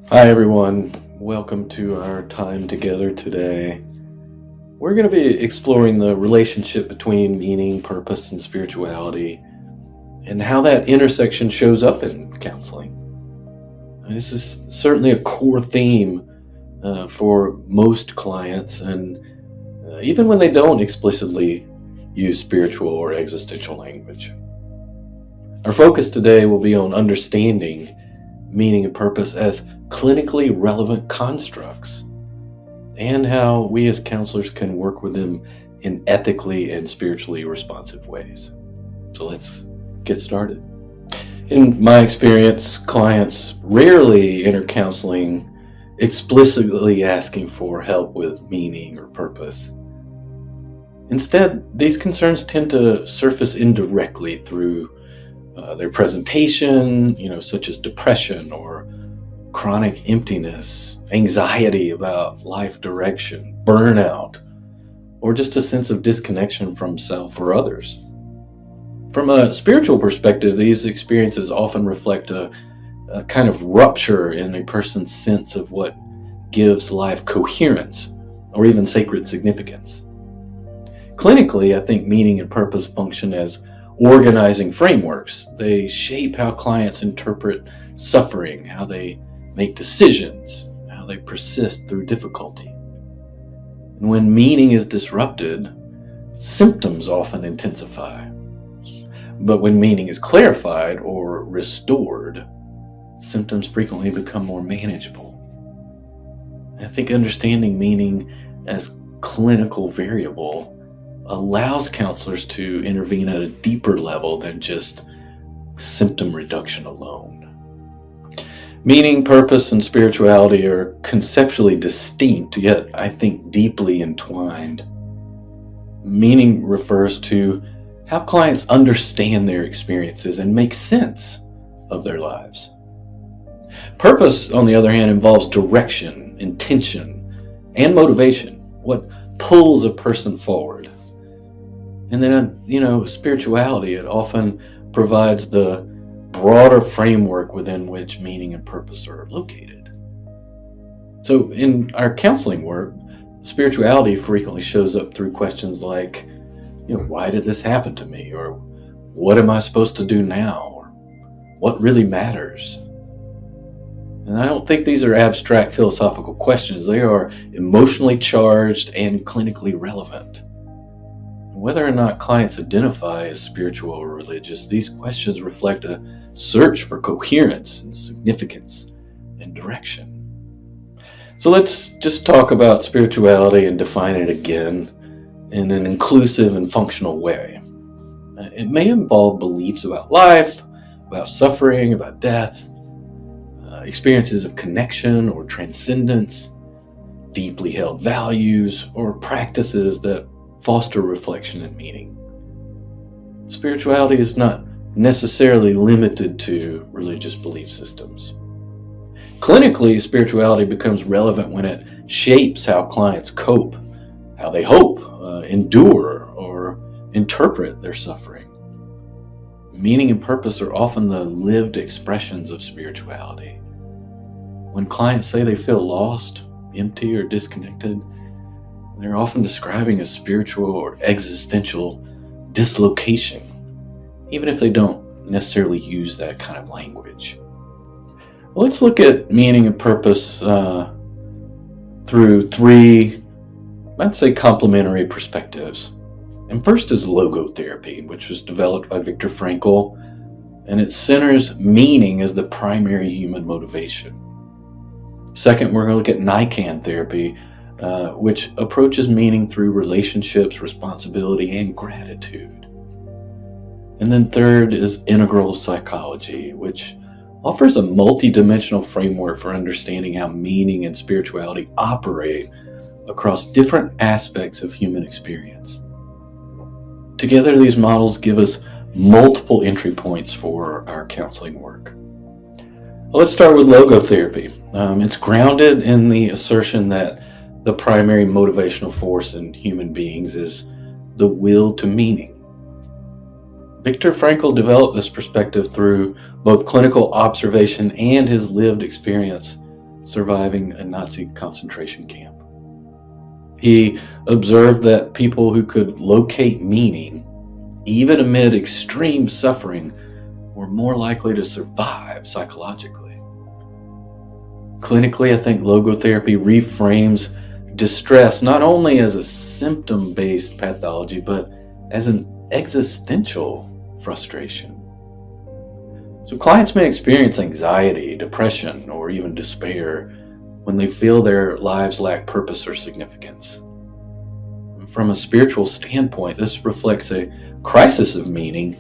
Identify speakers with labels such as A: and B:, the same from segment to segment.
A: Hi, everyone. Welcome to our time together today. We're going to be exploring the relationship between meaning, purpose, and spirituality, and how that intersection shows up in counseling. This is certainly a core theme for most clients, and even when they don't explicitly use spiritual or existential language. Our focus today will be on understanding meaning and purpose as clinically relevant constructs, and how we as counselors can work with them in ethically and spiritually responsive ways. So let's get started. In my experience, clients rarely enter counseling explicitly asking for help with meaning or purpose. Instead, these concerns tend to surface indirectly through their presentation, such as depression or chronic emptiness, anxiety about life direction, burnout, or just a sense of disconnection from self or others. From a spiritual perspective, these experiences often reflect a kind of rupture in a person's sense of what gives life coherence or even sacred significance. Clinically, I think meaning and purpose function as organizing frameworks. They shape how clients interpret suffering, how they make decisions, how they persist through difficulty. And when meaning is disrupted, symptoms often intensify. But when meaning is clarified or restored, symptoms frequently become more manageable. I think understanding meaning as clinical variable allows counselors to intervene at a deeper level than just symptom reduction alone. Meaning, purpose, and spirituality are conceptually distinct, yet I think deeply entwined. Meaning refers to how clients understand their experiences and make sense of their lives. Purpose, on the other hand, involves direction, intention, and motivation, what pulls a person forward. And then, spirituality, it often provides the broader framework within which meaning and purpose are located. So in our counseling work, spirituality frequently shows up through questions like, why did this happen to me? Or what am I supposed to do now? Or what really matters? And I don't think these are abstract philosophical questions. They are emotionally charged and clinically relevant. Whether or not clients identify as spiritual or religious, these questions reflect a search for coherence and significance and direction. So let's just talk about spirituality and define it again in an inclusive and functional way. It may involve beliefs about life, about suffering, about death, experiences of connection or transcendence, deeply held values, or practices that foster reflection and meaning. Spirituality is not necessarily limited to religious belief systems. Clinically, spirituality becomes relevant when it shapes how clients cope, how they hope, endure, or interpret their suffering. Meaning and purpose are often the lived expressions of spirituality. When clients say they feel lost, empty, or disconnected, they're often describing a spiritual or existential dislocation, even if they don't necessarily use that kind of language. Let's look at meaning and purpose through three, I'd say, complementary perspectives. And first is logotherapy, which was developed by Viktor Frankl, and it centers meaning as the primary human motivation. Second, we're going to look at Nican therapy, which approaches meaning through relationships, responsibility, and gratitude. And then third is integral psychology, which offers a multidimensional framework for understanding how meaning and spirituality operate across different aspects of human experience. Together, these models give us multiple entry points for our counseling work. Let's start with logotherapy. It's grounded in the assertion that the primary motivational force in human beings is the will to meaning. Viktor Frankl developed this perspective through both clinical observation and his lived experience surviving a Nazi concentration camp. He observed that people who could locate meaning, even amid extreme suffering, were more likely to survive psychologically. Clinically, I think logotherapy reframes distress not only as a symptom-based pathology, but as an existential frustration. So clients may experience anxiety, depression, or even despair when they feel their lives lack purpose or significance. From a spiritual standpoint, this reflects a crisis of meaning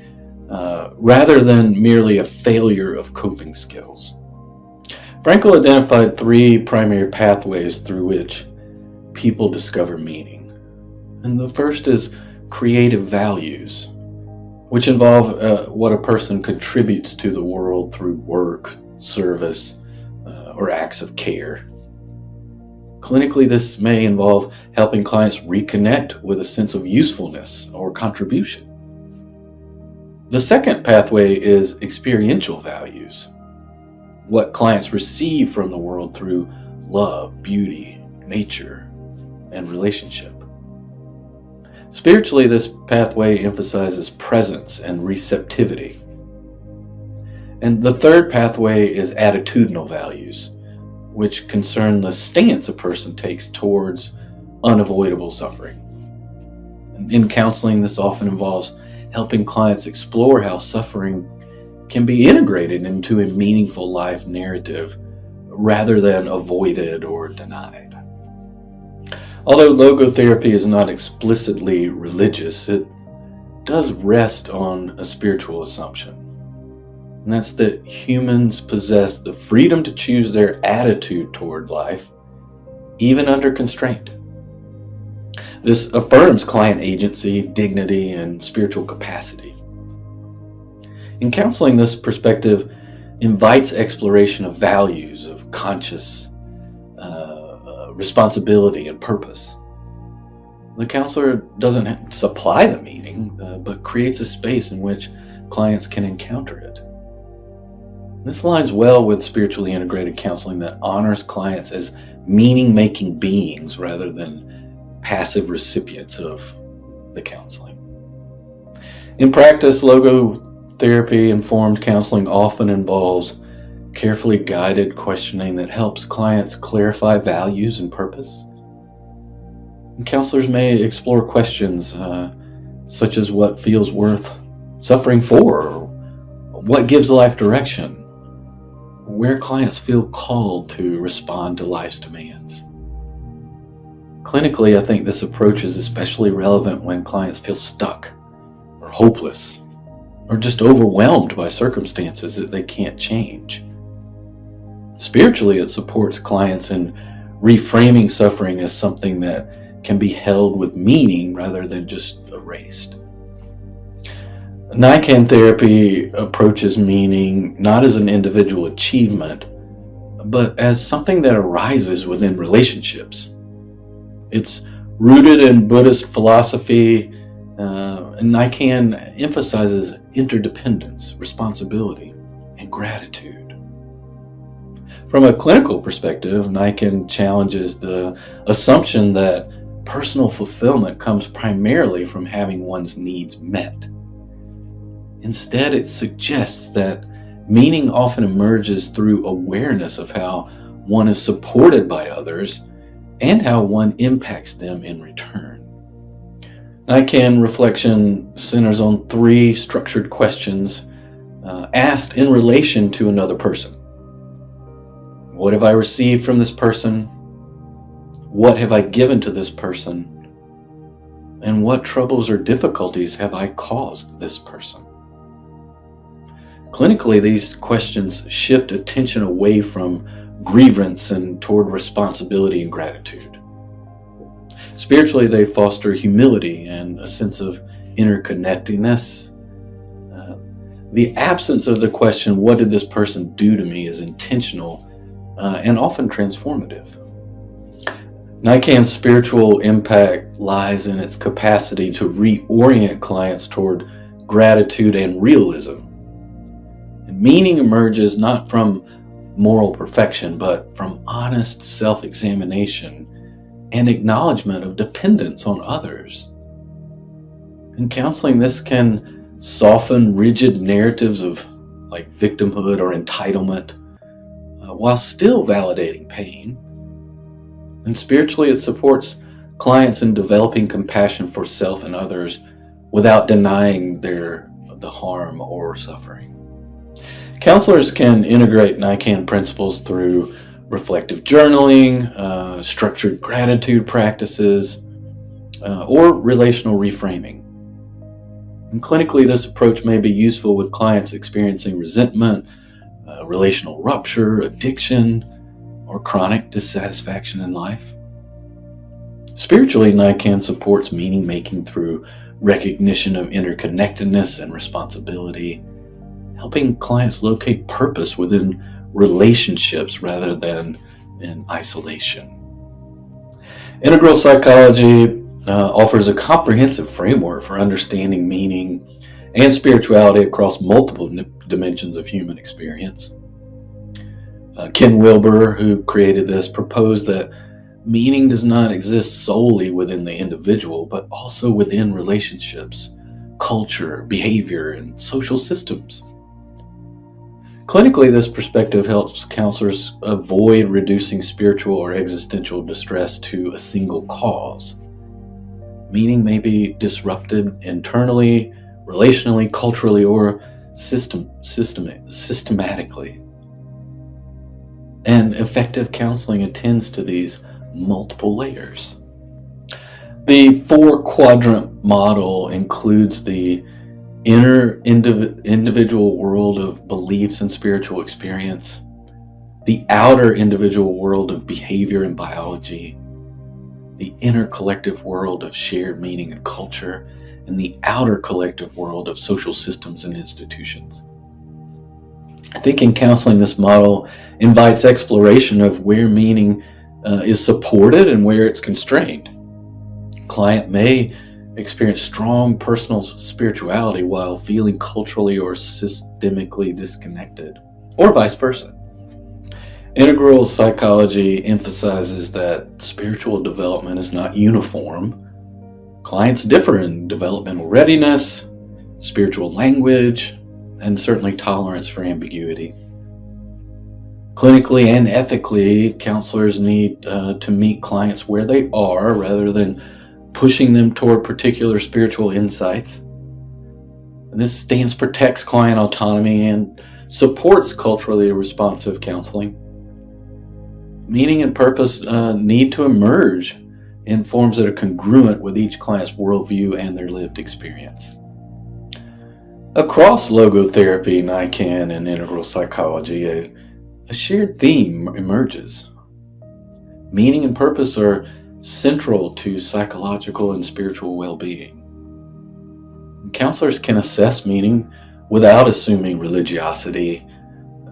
A: rather than merely a failure of coping skills. Frankl identified 3 primary pathways through which people discover meaning. And the first is creative values, which involve what a person contributes to the world through work, service, or acts of care. Clinically, this may involve helping clients reconnect with a sense of usefulness or contribution. The second pathway is experiential values, what clients receive from the world through love, beauty, nature, and relationship. Spiritually, this pathway emphasizes presence and receptivity. And the third pathway is attitudinal values, which concern the stance a person takes towards unavoidable suffering. And in counseling, this often involves helping clients explore how suffering can be integrated into a meaningful life narrative rather than avoided or denied. Although logotherapy is not explicitly religious, it does rest on a spiritual assumption. And that's that humans possess the freedom to choose their attitude toward life, even under constraint. This affirms client agency, dignity, and spiritual capacity. In counseling, this perspective invites exploration of values, of conscious responsibility and purpose. The counselor doesn't supply the meaning, but creates a space in which clients can encounter it. This aligns well with spiritually integrated counseling that honors clients as meaning-making beings rather than passive recipients of the counseling. In practice, logotherapy-informed counseling often involves carefully guided questioning that helps clients clarify values and purpose. And counselors may explore questions such as what feels worth suffering for, or what gives life direction, where clients feel called to respond to life's demands. Clinically, I think this approach is especially relevant when clients feel stuck or hopeless or just overwhelmed by circumstances that they can't change. Spiritually, it supports clients in reframing suffering as something that can be held with meaning rather than just erased. Nikan therapy approaches meaning not as an individual achievement, but as something that arises within relationships. It's rooted in Buddhist philosophy, and Nikan emphasizes interdependence, responsibility, and gratitude. From a clinical perspective, Nikan challenges the assumption that personal fulfillment comes primarily from having one's needs met. Instead, it suggests that meaning often emerges through awareness of how one is supported by others and how one impacts them in return. Nikan reflection centers on 3 structured questions asked in relation to another person. What have I received from this person? What have I given to this person? And what troubles or difficulties have I caused this person? Clinically, these questions shift attention away from grievance and toward responsibility and gratitude. Spiritually, they foster humility and a sense of interconnectedness. The absence of the question, what did this person do to me, is intentional and often transformative. Nikan's spiritual impact lies in its capacity to reorient clients toward gratitude and realism. And meaning emerges not from moral perfection, but from honest self-examination and acknowledgement of dependence on others. In counseling, this can soften rigid narratives of like victimhood or entitlement, while still validating pain. And spiritually, it supports clients in developing compassion for self and others without denying the harm or suffering. Counselors can integrate NICAN principles through reflective journaling, structured gratitude practices, or relational reframing. And clinically, this approach may be useful with clients experiencing resentment, relational rupture, addiction, or chronic dissatisfaction in life. Spiritually, NICAN supports meaning making through recognition of interconnectedness and responsibility, helping clients locate purpose within relationships rather than in isolation. Integral psychology offers a comprehensive framework for understanding meaning and spirituality across multiple dimensions of human experience. Ken Wilber, who created this, proposed that meaning does not exist solely within the individual, but also within relationships, culture, behavior, and social systems. Clinically, this perspective helps counselors avoid reducing spiritual or existential distress to a single cause. Meaning may be disrupted internally, relationally, culturally, or systematically. And effective counseling attends to these multiple layers. The 4-quadrant model includes the inner individual world of beliefs and spiritual experience, the outer individual world of behavior and biology, the inner collective world of shared meaning and culture, and the outer collective world of social systems and institutions. I think in counseling, this model invites exploration of where meaning is supported and where it's constrained. Client may experience strong personal spirituality while feeling culturally or systemically disconnected, or vice versa. Integral psychology emphasizes that spiritual development is not uniform. Clients differ in developmental readiness, spiritual language, and certainly tolerance for ambiguity. Clinically and ethically, counselors need to meet clients where they are rather than pushing them toward particular spiritual insights. And this stance protects client autonomy and supports culturally responsive counseling. Meaning and purpose need to emerge in forms that are congruent with each client's worldview and their lived experience. Across logotherapy, NICAN, and integral psychology, a shared theme emerges. Meaning and purpose are central to psychological and spiritual well-being. Counselors can assess meaning without assuming religiosity,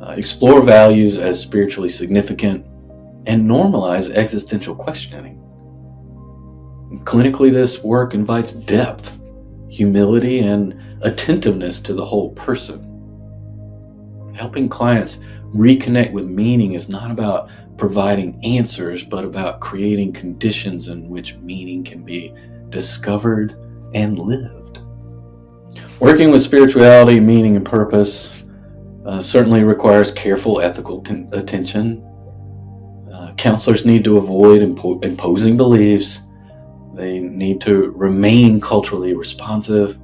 A: explore values as spiritually significant, and normalize existential questioning. Clinically, this work invites depth, humility, and attentiveness to the whole person. Helping clients reconnect with meaning is not about providing answers, but about creating conditions in which meaning can be discovered and lived. Working with spirituality, meaning, and purpose certainly requires careful ethical attention. Counselors need to avoid imposing beliefs. They need to remain culturally responsive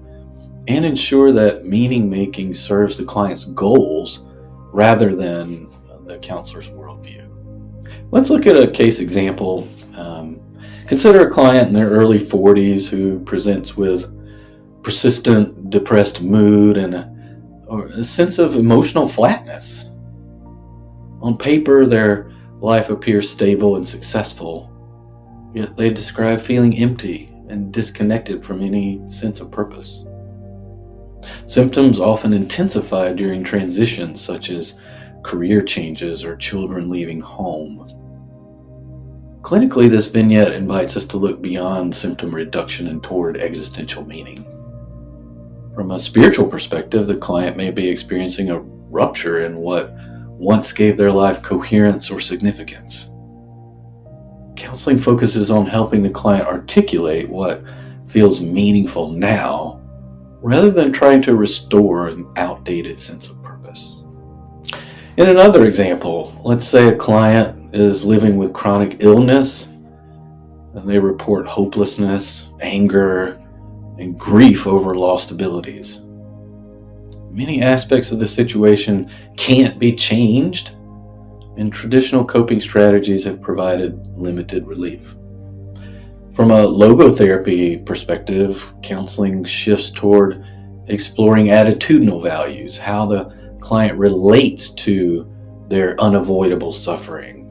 A: and ensure that meaning making serves the client's goals rather than the counselor's worldview. Let's look at a case example. Consider a client in their early 40s who presents with persistent depressed mood and a sense of emotional flatness. On paper, their life appears stable and successful, yet they describe feeling empty and disconnected from any sense of purpose. Symptoms often intensify during transitions such as career changes or children leaving home. Clinically, this vignette invites us to look beyond symptom reduction and toward existential meaning. From a spiritual perspective, the client may be experiencing a rupture in what once gave their life coherence or significance. Counseling focuses on helping the client articulate what feels meaningful now, rather than trying to restore an outdated sense of purpose. In another example, let's say a client is living with chronic illness, and they report hopelessness, anger, and grief over lost abilities. Many aspects of the situation can't be changed, and traditional coping strategies have provided limited relief. From a logotherapy perspective, counseling shifts toward exploring attitudinal values, how the client relates to their unavoidable suffering.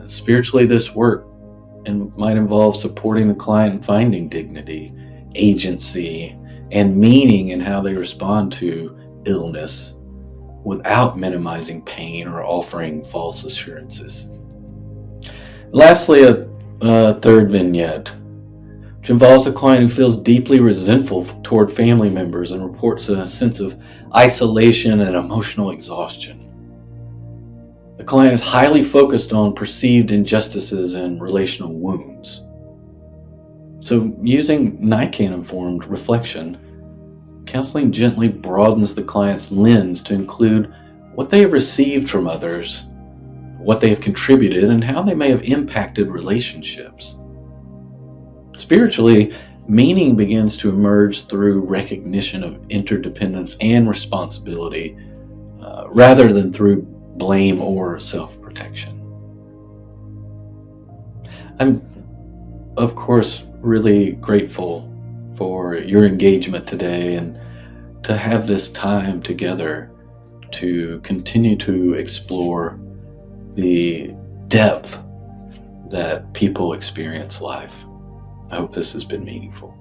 A: Spiritually, this work might involve supporting the client in finding dignity, agency, and meaning in how they respond to illness without minimizing pain or offering false assurances. Lastly, a third vignette, which involves a client who feels deeply resentful toward family members and reports a sense of isolation and emotional exhaustion. The client is highly focused on perceived injustices and relational wounds. So, using NICAN-informed reflection, counseling gently broadens the client's lens to include what they have received from others, what they have contributed, and how they may have impacted relationships. Spiritually, meaning begins to emerge through recognition of interdependence and responsibility, rather than through blame or self-protection. I'm, of course, really grateful for your engagement today and to have this time together to continue to explore the depth that people experience life. I hope this has been meaningful.